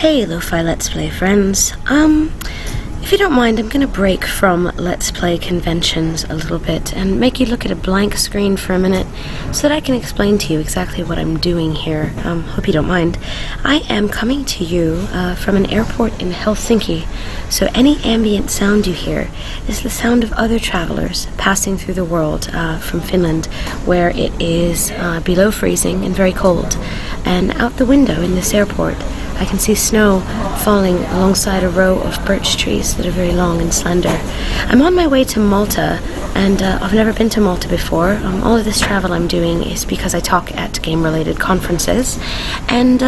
Hey Lo-Fi Let's Play friends, if you don't mind, I'm gonna break from Let's Play conventions a little bit and make you look at a blank screen for a minute so that I can explain to you exactly what I'm doing here. Hope you don't mind. I am coming to you from an airport in Helsinki, so any ambient sound you hear is the sound of other travelers passing through the world from Finland, where it is below freezing and very cold. And out the window in this airport, I can see snow falling alongside a row of birch trees that are very long and slender. I'm on my way to Malta, and I've never been to Malta before. All of this travel I'm doing is because I talk at game-related conferences, and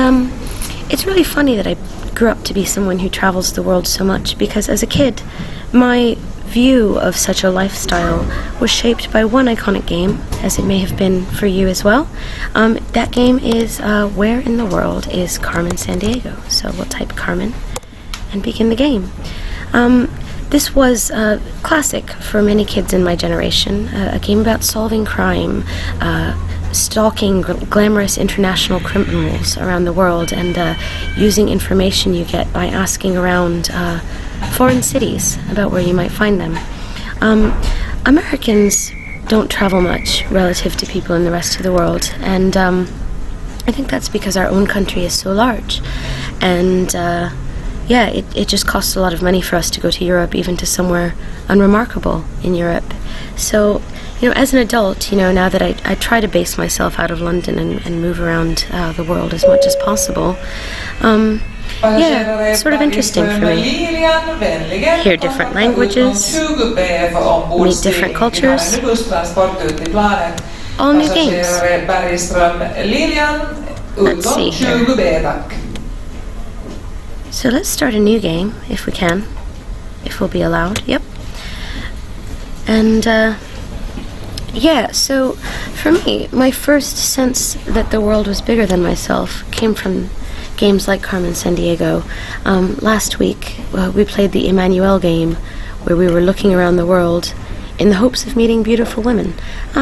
it's really funny that I grew up to be someone who travels the world so much, because as a kid, my view of such a lifestyle was shaped by one iconic game, as it may have been for you as well. That game is Where in the World is Carmen Sandiego? So we'll type Carmen and begin the game. This was classic for many kids in my generation, a game about solving crime, stalking glamorous international criminals around the world, and using information you get by asking around foreign cities about where you might find them. Americans don't travel much relative to people in the rest of the world, and I think that's because our own country is so large, and yeah, it just costs a lot of money for us to go to Europe, even to somewhere unremarkable in Europe. So, you know, as an adult, you know, now that I try to base myself out of London and move around the world as much as possible, yeah, it's sort of interesting for me. Hear different languages, meet different cultures, all new games. Let's see here. So let's start a new game, if we can, if we'll be allowed. Yep. And yeah, so for me, my first sense that the world was bigger than myself came from games like Carmen Sandiego. Last week, we played the Emmanuel game, where we were looking around the world in the hopes of meeting beautiful women.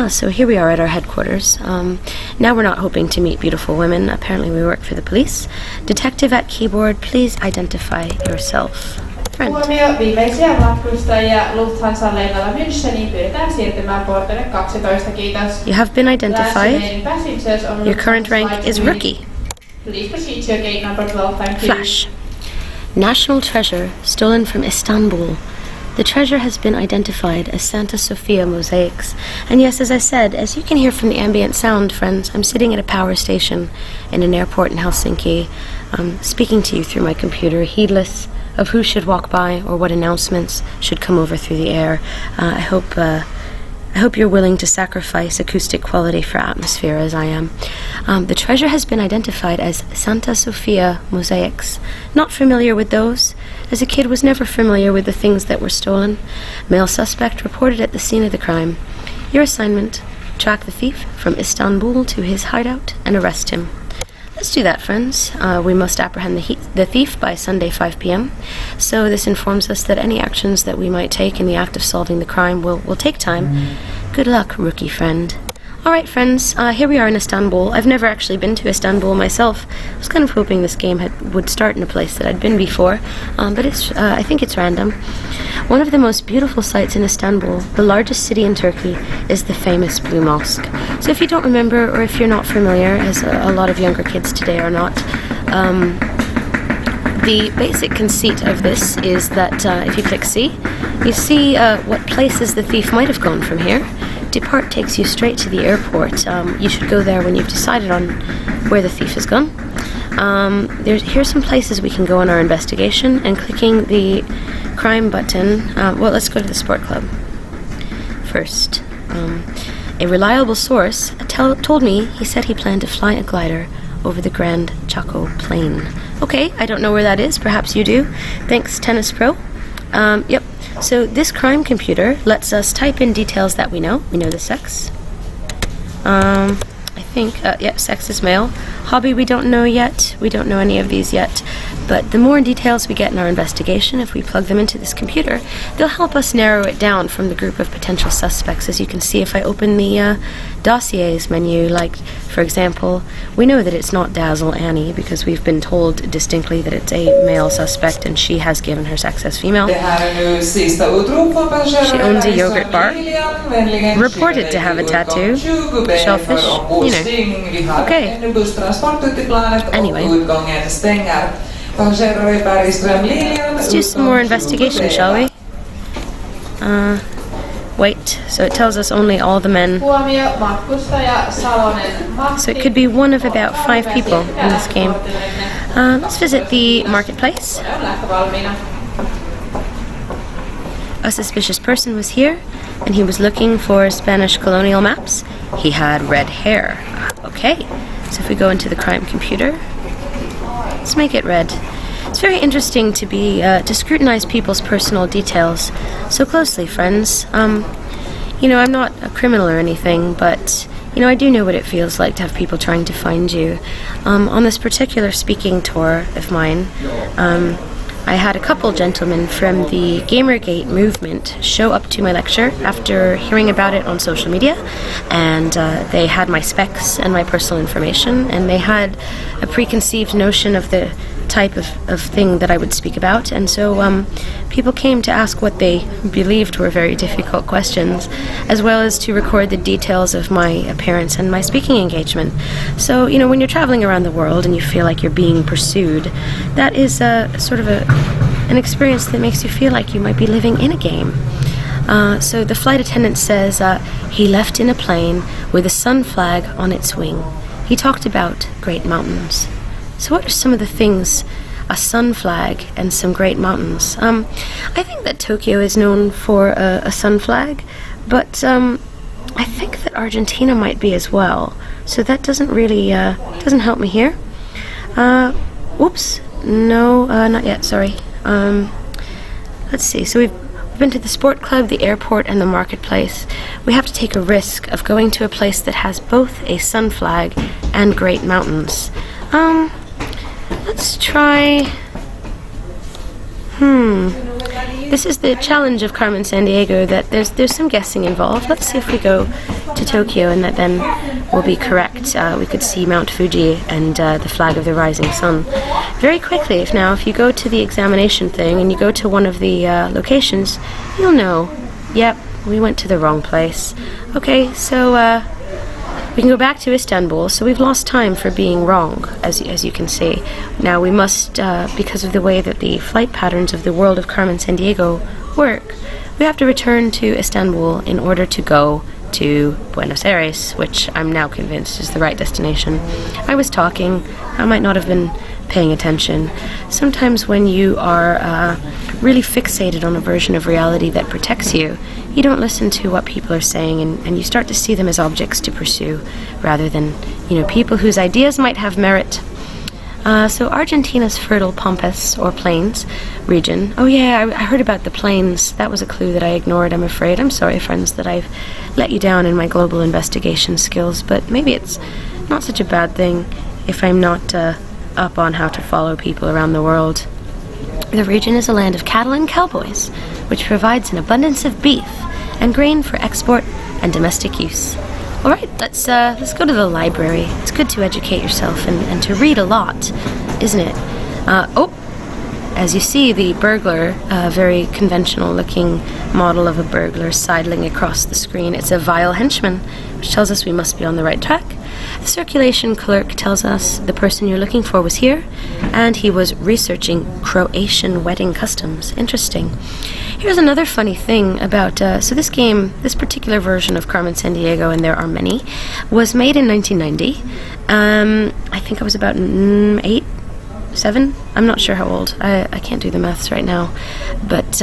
So here we are at our headquarters. Now we're not hoping to meet beautiful women. Apparently we work for the police. Detective at keyboard, please identify yourself. Friend. Huomio, viimeisiä matkustajia Lufthansa-lennolla Müncheniin pyydetään siirtymään portille 12, kiitos. You have been identified. Your current rank is rookie. Please proceed to your gate number 12, thank you. Flash. National treasure stolen from Istanbul. The treasure has been identified as Santa Sofia mosaics. And yes, as I said, as you can hear from the ambient sound, friends, I'm sitting at a power station in an airport in Helsinki, speaking to you through my computer, heedless of who should walk by or what announcements should come over through the air. I hope you're willing to sacrifice acoustic quality for atmosphere, as I am. The treasure has been identified as Santa Sofia mosaics. Not familiar with those. As a kid, was never familiar with the things that were stolen. Male suspect reported at the scene of the crime. Your assignment: track the thief from Istanbul to his hideout and arrest him. Let's do that, friends. We must apprehend the thief by Sunday 5 p.m. So this informs us that any actions that we might take in the act of solving the crime will take time. Good luck, rookie friend. Alright, friends, here we are in Istanbul. I've never actually been to Istanbul myself. I was kind of hoping this game would start in a place that I'd been before, but I think it's random. One of the most beautiful sights in Istanbul, the largest city in Turkey, is the famous Blue Mosque. So if you don't remember, or if you're not familiar, as a lot of younger kids today are not, the basic conceit of this is that if you click C, you see what places the thief might have gone from here. Depart takes you straight to the airport. You should go there when you've decided on where the thief has gone. Here's some places we can go on our investigation, and clicking the crime button, well, let's go to the sport club first. A reliable source told me he said he planned to fly a glider over the Grand Chaco Plain. Okay, I don't know where that is. Perhaps you do. Thanks, Tennis Pro. Yep. So this crime computer lets us type in details that we know. We know the sex. I think, yeah, sex is male. Hobby we don't know yet. We don't know any of these yet. But the more details we get in our investigation, if we plug them into this computer, they'll help us narrow it down from the group of potential suspects. As you can see, if I open the dossiers menu, like, for example, we know that it's not Dazzle Annie because we've been told distinctly that it's a male suspect and she has given her sex as female. She owns a yogurt bar, reported to have a tattoo, shellfish, you know. Okay. Anyway. Let's do some more investigation, shall we? Wait, so it tells us only all the men. So it could be one of about 5 people in this game. Let's visit the marketplace. A suspicious person was here, and he was looking for Spanish colonial maps. He had red hair. Okay, so if we go into the crime computer, let's make it red. It's very interesting to to scrutinize people's personal details so closely, friends. You know, I'm not a criminal or anything, but you know, I do know what it feels like to have people trying to find you. On this particular speaking tour of mine, I had a couple gentlemen from the Gamergate movement show up to my lecture after hearing about it on social media, and they had my specs and my personal information, and they had a preconceived notion of the type of thing that I would speak about, and so people came to ask what they believed were very difficult questions, as well as to record the details of my appearance and my speaking engagement. So, you know, when you're traveling around the world and you feel like you're being pursued, that is sort of an experience that makes you feel like you might be living in a game. So the flight attendant says he left in a plane with a sun flag on its wing. He talked about great mountains. So what are some of the things, a sun flag and some great mountains? I think that Tokyo is known for a sun flag, but I think that Argentina might be as well. So that doesn't really, doesn't help me here. Oops, no, not yet, sorry. Let's see, so we've been to the sport club, the airport, and the marketplace. We have to take a risk of going to a place that has both a sun flag and great mountains. Let's try... This is the challenge of Carmen Sandiego, that there's some guessing involved. Let's see if we go to Tokyo and that then will be correct. We could see Mount Fuji and the flag of the rising sun very quickly. If you go to the examination thing and you go to one of the locations, you'll know. Yep, we went to the wrong place. Okay, so we can go back to Istanbul. So we've lost time for being wrong, as you can see. Now we must, because of the way that the flight patterns of the world of Carmen Sandiego work, we have to return to Istanbul in order to go to Buenos Aires, which I'm now convinced is the right destination. I was talking. I might not have been paying attention. Sometimes when you are really fixated on a version of reality that protects you, you don't listen to what people are saying, and you start to see them as objects to pursue rather than, people whose ideas might have merit. So Argentina's fertile pampas, or plains, region. Oh yeah, I heard about the plains. That was a clue that I ignored, I'm afraid. I'm sorry, friends, that I've let you down in my global investigation skills, but maybe it's not such a bad thing if I'm not up on how to follow people around the world. The region is a land of cattle and cowboys, which provides an abundance of beef and grain for export and domestic use. All right, let's go to the library. It's good to educate yourself and to read a lot, isn't it? As you see, the burglar, a very conventional-looking model of a burglar sidling across the screen. It's a vile henchman, which tells us we must be on the right track. The circulation clerk tells us the person you're looking for was here, and he was researching Croatian wedding customs. Interesting. Here's another funny thing about, so this game, this particular version of Carmen Sandiego, and there are many, was made in 1990. I think I was about 8, 7? I'm not sure how old. I can't do the maths right now. But,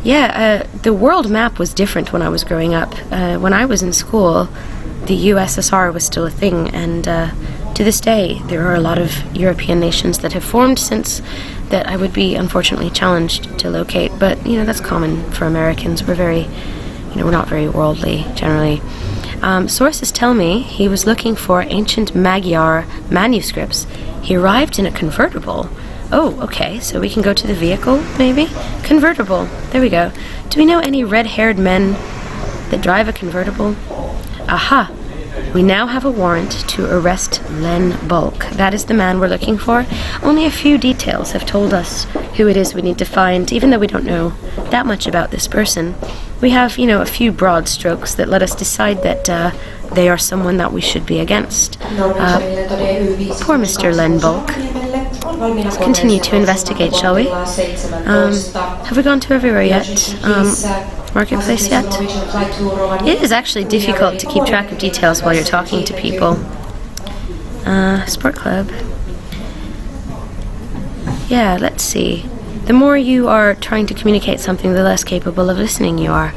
the world map was different when I was growing up. When I was in school, the USSR was still a thing, and to this day, there are a lot of European nations that have formed since that I would be unfortunately challenged to locate. But, that's common for Americans. We're very, we're not very worldly, generally. Sources tell me he was looking for ancient Magyar manuscripts. He arrived in a convertible. Oh, okay, so we can go to the vehicle, maybe? Convertible. There we go. Do we know any red-haired men that drive a convertible? Aha! We now have a warrant to arrest Len Bulk. That is the man we're looking for. Only a few details have told us who it is we need to find, even though we don't know that much about this person. We have, a few broad strokes that let us decide that they are someone that we should be against. Poor Mr. Len Bulk. Let's continue to investigate, shall we? Have we gone to everywhere yet? Marketplace yet? It is actually difficult to keep track of details while you're talking to people. Sport club. Yeah, let's see. The more you are trying to communicate something, the less capable of listening you are.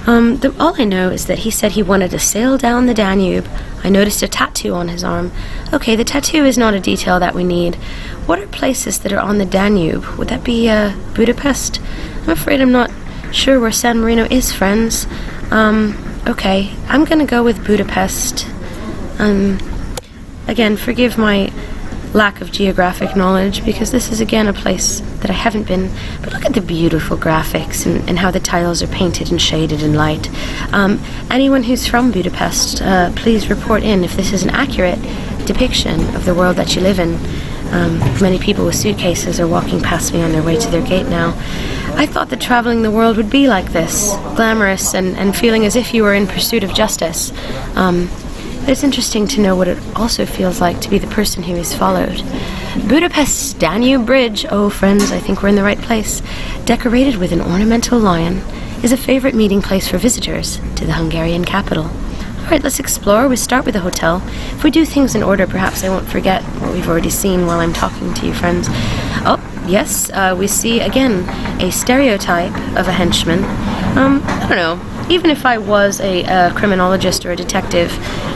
All I know is that he said he wanted to sail down the Danube. I noticed a tattoo on his arm. Okay, the tattoo is not a detail that we need. What are places that are on the Danube? Would that be Budapest? I'm afraid I'm not sure where San Marino is, friends. Okay, I'm gonna go with Budapest. Again, forgive my lack of geographic knowledge, because this is again a place that I haven't been, but look at the beautiful graphics and how the tiles are painted and shaded in light. Anyone who's from Budapest, please report in if this is an accurate depiction of the world that you live in. Many people with suitcases are walking past me on their way to their gate now. I thought that traveling the world would be like this, glamorous and feeling as if you were in pursuit of justice. But it's interesting to know what it also feels like to be the person who is followed. Budapest's Danube Bridge, oh friends, I think we're in the right place, decorated with an ornamental lion, is a favorite meeting place for visitors to the Hungarian capital. Alright, let's explore. We start with the hotel. If we do things in order, perhaps I won't forget what we've already seen while I'm talking to you, friends. Oh, yes, we see, again, a stereotype of a henchman. I don't know. Even if I was a criminologist or a detective,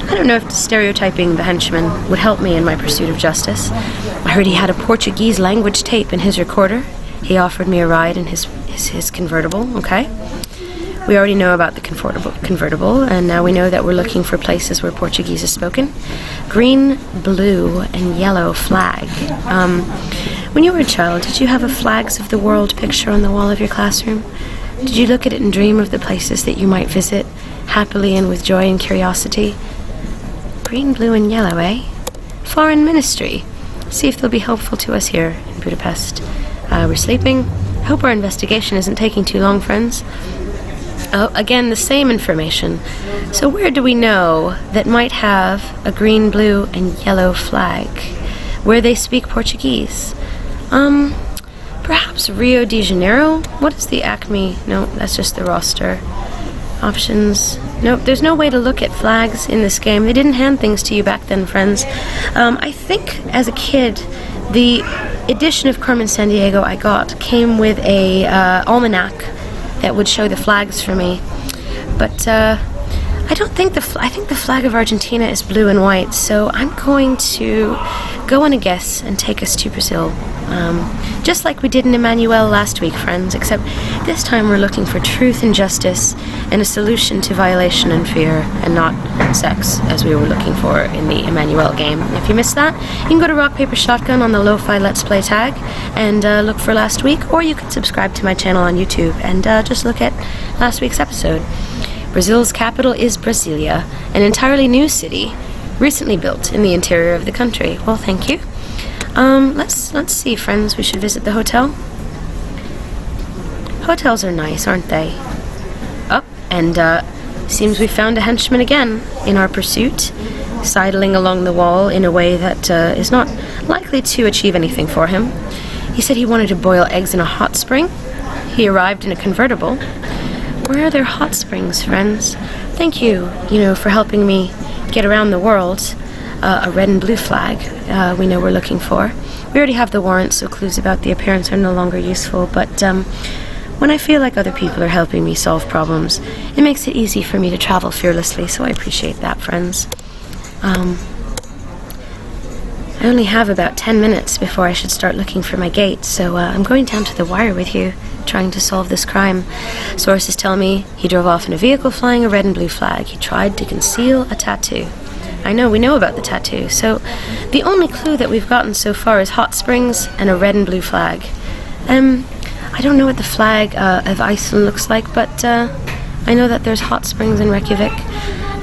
I don't know if stereotyping the henchman would help me in my pursuit of justice. I heard he had a Portuguese language tape in his recorder. He offered me a ride in his convertible, okay? We already know about the convertible, and now we know that we're looking for places where Portuguese is spoken. Green, blue, and yellow flag. When you were a child, did you have a Flags of the World picture on the wall of your classroom? Did you look at it and dream of the places that you might visit, happily and with joy and curiosity? Green, blue, and yellow, eh? Foreign ministry. See if they'll be helpful to us here in Budapest. We're sleeping. I hope our investigation isn't taking too long, friends. Oh, again, the same information. So where do we know that might have a green, blue, and yellow flag? Where they speak Portuguese? Perhaps Rio de Janeiro? What is the Acme? No, that's just the roster. Options. Nope, there's no way to look at flags in this game. They didn't hand things to you back then, friends. I think as a kid, the edition of Carmen Sandiego I got came with a almanac that would show the flags for me. But I don't think I think the flag of Argentina is blue and white, so I'm going to go on a guess and take us to Brazil. Just like we did in Emmanuel last week, friends, except this time we're looking for truth and justice and a solution to violation and fear, and not sex, as we were looking for in the Emmanuel game. If you missed that, you can go to Rock, Paper, Shotgun on the Lo-Fi Let's Play tag and look for last week, or you can subscribe to my channel on YouTube and just look at last week's episode. Brazil's capital is Brasilia, an entirely new city, recently built in the interior of the country. Well, thank you. Let's see, friends. We should visit the hotel. Hotels are nice, aren't they? Oh, and seems we found a henchman again in our pursuit, sidling along the wall in a way that is not likely to achieve anything for him. He said he wanted to boil eggs in a hot spring. He arrived in a convertible. Where are their hot springs, friends? Thank you, for helping me get around the world. A red and blue flag we know we're looking for. We already have the warrant, so clues about the appearance are no longer useful, but when I feel like other people are helping me solve problems, it makes it easy for me to travel fearlessly, so I appreciate that, friends. I only have about 10 minutes before I should start looking for my gate, so I'm going down to the wire with you, trying to solve this crime. Sources tell me he drove off in a vehicle flying a red and blue flag. He tried to conceal a tattoo. I know, we know about the tattoo. So the only clue that we've gotten so far is hot springs and a red and blue flag. I don't know what the flag of Iceland looks like, but I know that there's hot springs in Reykjavik.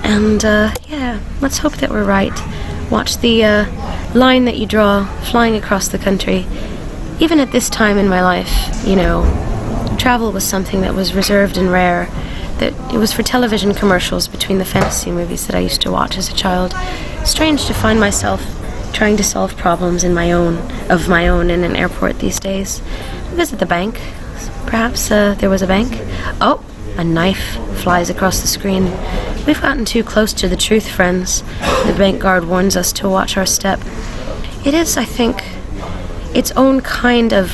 And yeah, let's hope that we're right. Watch the line that you draw flying across the country. Even at this time in my life, you know, travel was something that was reserved and rare. That it was for television commercials between the fantasy movies that I used to watch as a child. Strange to find myself trying to solve problems of my own in an airport these days. Visit the bank. Perhaps there was a bank. Oh, a knife flies across the screen. We've gotten too close to the truth, friends. The bank guard warns us to watch our step. It is, I think, its own kind of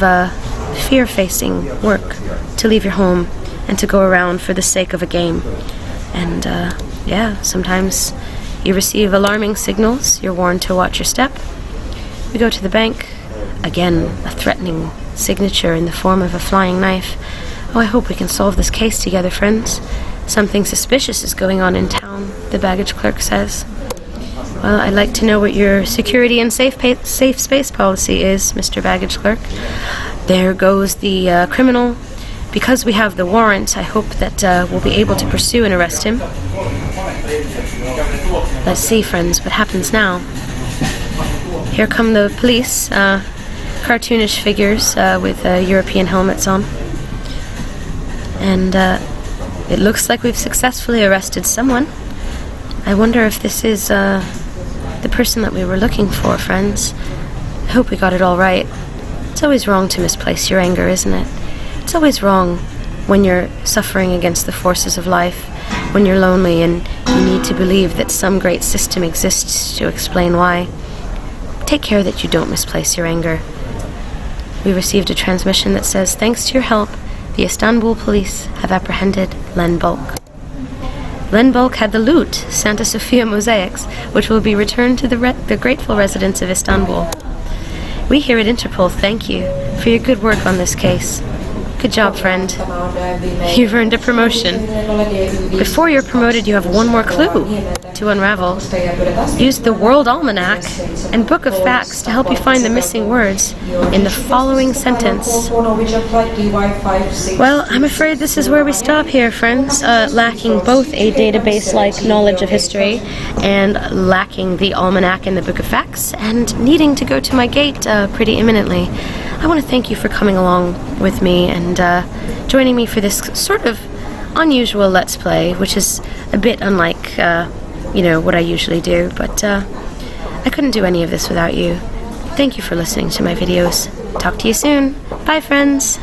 fear-facing work to leave your home and to go around for the sake of a game. And yeah, sometimes you receive alarming signals. You're warned to watch your step. We go to the bank. Again, a threatening signature in the form of a flying knife. Oh, I hope we can solve this case together, friends. Something suspicious is going on in town, the baggage clerk says. Well, I'd like to know what your security and safe space policy is, Mr. Baggage Clerk. There goes the criminal. Because we have the warrant, I hope that we'll be able to pursue and arrest him. Let's see, friends, what happens now. Here come the police, cartoonish figures with European helmets on. And it looks like we've successfully arrested someone. I wonder if this is the person that we were looking for, friends. I hope we got it all right. It's always wrong to misplace your anger, isn't it? It's always wrong when you're suffering against the forces of life, when you're lonely and you need to believe that some great system exists to explain why. Take care that you don't misplace your anger. We received a transmission that says, thanks to your help, the Istanbul police have apprehended Len Bulk. Len Bulk had the loot, Santa Sofia mosaics, which will be returned to the grateful residents of Istanbul. We here at Interpol thank you for your good work on this case. Good job, friend. You've earned a promotion. Before you're promoted, you have one more clue to unravel. Use the World Almanac and Book of Facts to help you find the missing words in the following sentence. Well, I'm afraid this is where we stop here, friends. Lacking both a database-like knowledge of history and lacking the Almanac and the Book of Facts and needing to go to my gate pretty imminently. I want to thank you for coming along with me and joining me for this sort of unusual Let's Play, which is a bit unlike, what I usually do, but I couldn't do any of this without you. Thank you for listening to my videos. Talk to you soon. Bye, friends.